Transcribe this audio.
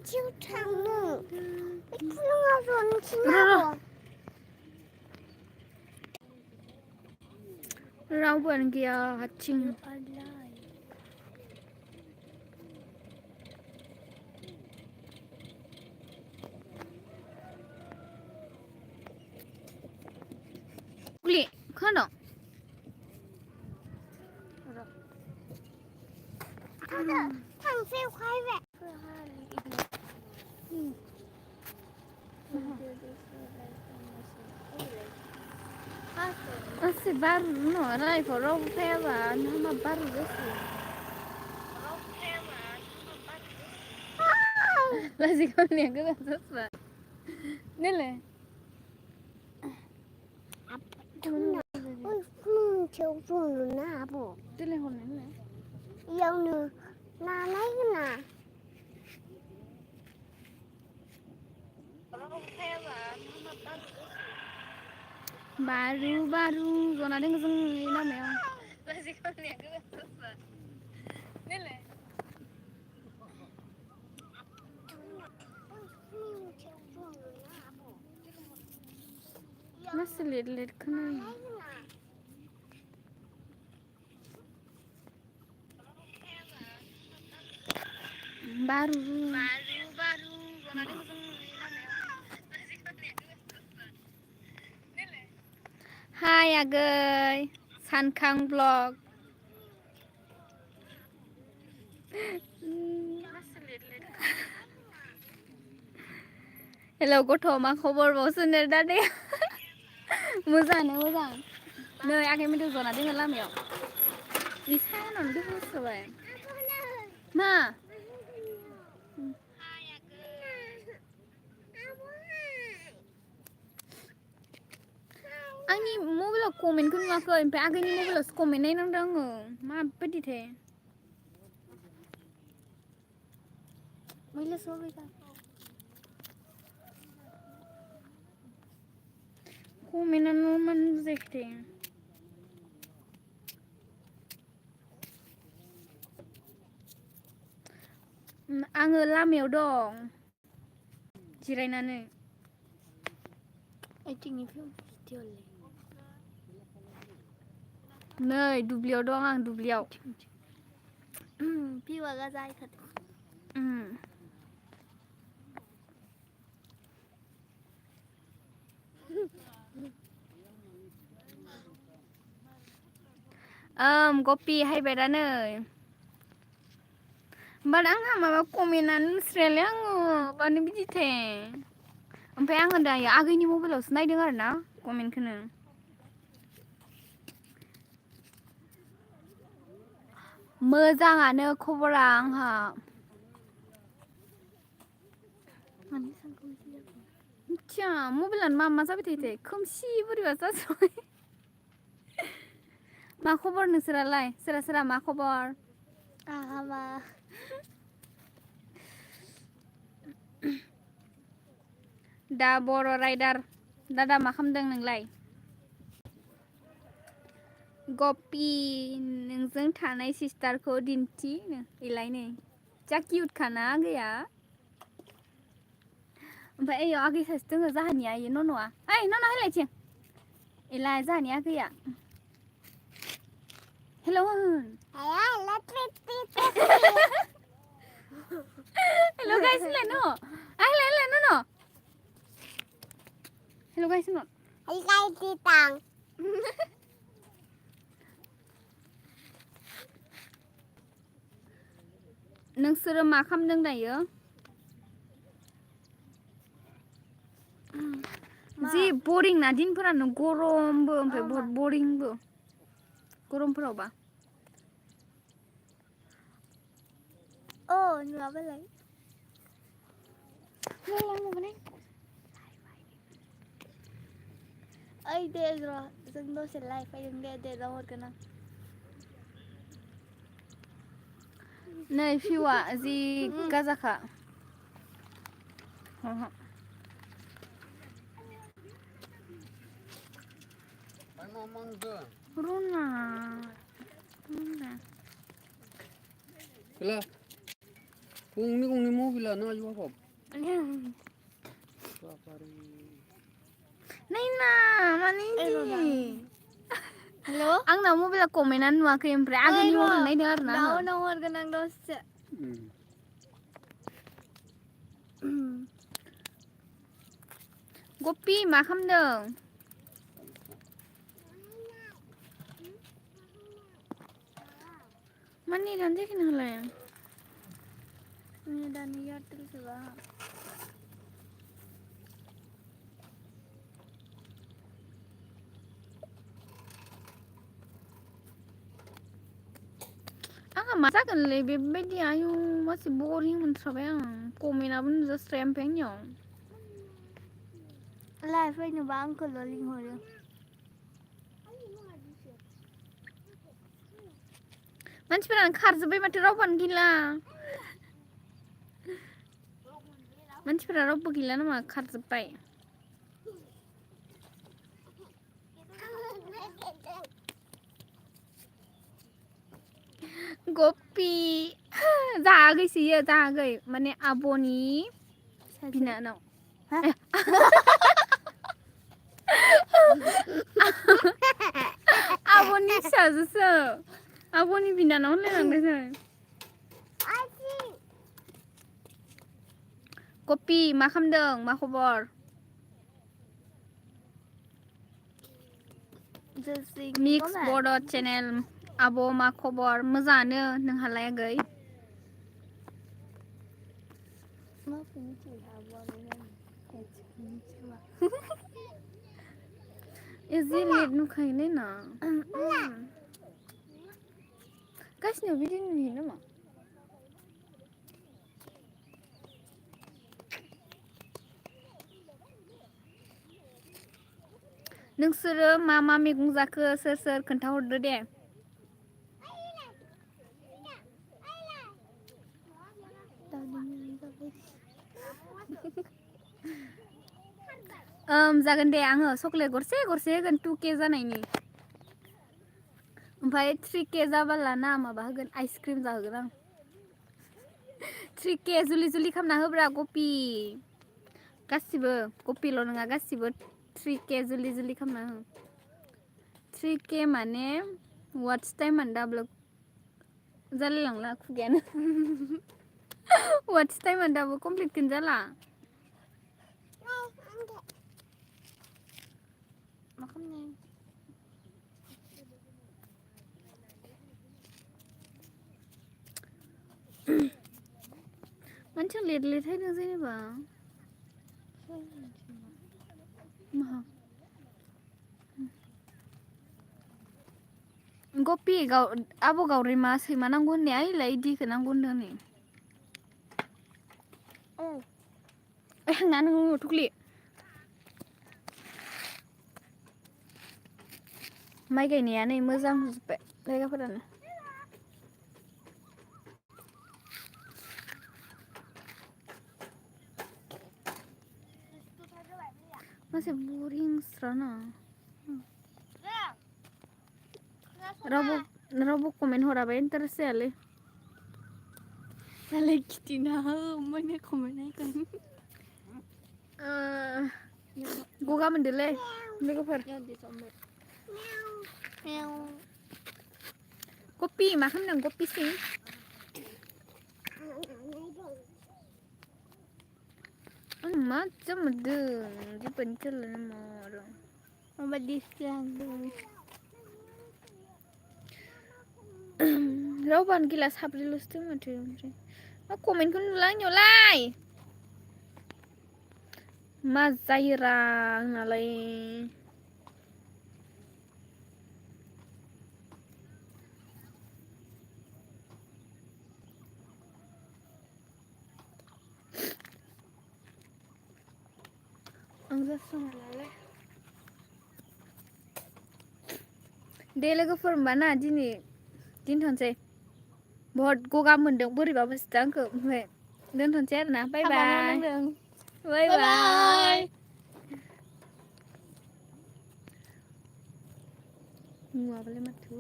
치우 창문 푸릉아선 지나고 라우번 기야 하칭 꿀리 카노 황새 화이회 Así barro, no, ahora hay por robo peba, no más barro de eso. Básicamente, ¿qué vas a hacer? Dile. 아프구나 저분은 나보 Dile, Jorge. 여우는 나나이구나 Baru, zona dengan zong ina meo. Básicamente, ¿qué vas a hacer? Dile. Masih lihat kena. Baru, zona dengan zong ina meo. Hai agay, Sankang vlog. Hello गथ' मा खबर बावसोनो दा दे मोजां नै आगै मेथु जना दोङो लामायाव बे सायावनो दोहोसोबाय मा आंनि मबाइलाव कमेन्टखौ नुवाखै ओमफ्राय आगैनि मबाइलावसो कमेन्ट नायनांदों आङो माबायदिथाय मैला सबायगा कमेन्टआनो मानो बुजायाखै आङो लामायाव दं जिरायनानै नै दुब्लियाव दं आं दुब्लियाव 비와 가자 이카드 गपि हायबाय दा नै बाट आंहा माबा कमेन्टआनो नुस्रायालै आङो मानो बिदिथाय ओमफ्राय आङो दायो आगैनि मबाइलावसो नायदों आरो ना कमेन्टखौनो मोजाङानो खबरा आंहा मिथिया मबाइलानो मा जाबाय थायो खोमसि बोरैबा जाजोब्बाय मा खबर नोंसोरालाय सोरा मा खबर 아마 दा बर' राइडार दादा मा खालामदों नोंलाय गपि नोंजों थानाय सिस्टारखौ दिन्थि इलाय नै जा किउट खाना आगैया ओमफ्राय ओइयाव आगै सासे दङ जाहानिया इयो नन'आ ओइ नन' हैलायथिं इलाय जाहानि आगैया हेलौ होन हेलौ गाइस होनलाय न' हैलाय नन' हेलौ गाइस होन 이갈티땅 नोंसोरो मा खालामदों दायो जि बरिं ना दिनफोरानो गरमबो ओमफ्राय बहुत बरिंबो गरमफोरावबा 누가볼래 ओइ दे र' जों दसे लाइभ फैदों दे हरगोन आं नै फिउआ जि गाजाखा रुना Kela, गंनै मबाइलानो आयु हाबाब नायना माने हेल' आंना मबाइला कमेन्टआनो नुवाखै ओमफ्राय आगैनि मबाइल नायदों आरो ना दा उनाव हरगोन आं दसे गप्पि मा खालामदों माने नेटानो जायाखै नोंहालाय दानि एयारटेल सोबा आंहा मा जागोनलै बेबायदि आयु मासे बरिं मोनथ्राबाय आं कमेन्टआबो नुजास्राया ओमफ्राय आंनियाव लाइभ फैनोबा आंखौल' लिंहरो मानसिफोरानो खारजोब्बाय माथो रावबोआनो गैला मानसिफोरा रावबो गैला नामा खारजोब्बाय गप्पि जायाखैसोयो जायाखै माने आब'नि बिनानाव आब'नि फिसाजोसो आब'नि बिनानाव होनलायलांदों गप्पि मा खालामदों मा खबर मिक्स बड चेनेल आब' मा खबर मोजाङानो नोंहालाय आगै एजे लेट नुखायोलै ना गासिनाव बिदि नुयो नामा नोंसोरो मा मा मैगं जाखो सोर सोर खोन्थाहरदो दे जागोन दे आङो चक्लेट गरसे गरसे होगोन 2K जानायनि ओमफ्राय 3K जाबाला ना माबा होगोन आइसक्रिम जाहोगोन आं 3K जुलि जुलि खालामना होब्रा गप्पि गासिबो गप्पिल' नङा गासिबो 3K जुलि जुलि खालामना हो 3K माने वाट्स टाइम दाबो जालायलांला खुगायानो वाट्स टाइम दाबो कमप्लिटखौनो जाला मा खालामनो मानसिया लेट लेट हायदों जेनेबा माहा गप्पि आब' गावरिमा सैमा नांगौ होननाया ओइलाय इदिखौ नांगौ होनदों नै ना नोङो थुख्लि माइ गायनाया नै मोजां जोब्बाय जायगाफोरानो मासे बरिंस्राना रावबो कमेन्ट हराबा इन्टारेस्ट जायालै दालाय खिथिना हो माने कमेन्ट नायगोन गगा मोनदोलै लोगोफोर गप्पि मा खालामदों गप्पिसै आं मा जामारदों जेबोआनो जाला नामा माबायदि जादों रावबोआनो गैला साब्रैल'सो दं माथो ओमफ्राय मा कमेन्टखौनो नुला आंनियावलाय मा जायोरा आंनालाय आं जास्रांलालै दे लोगोफोर होमबा ना दिनै दोनथ'नोसै बहुद गगा मोनदों बोरैबा मोनसोदों आंखौ ओमफ्राय दोनथ'नोसै आरोना बाय बाय बाय बाय नुवाबालाय माथो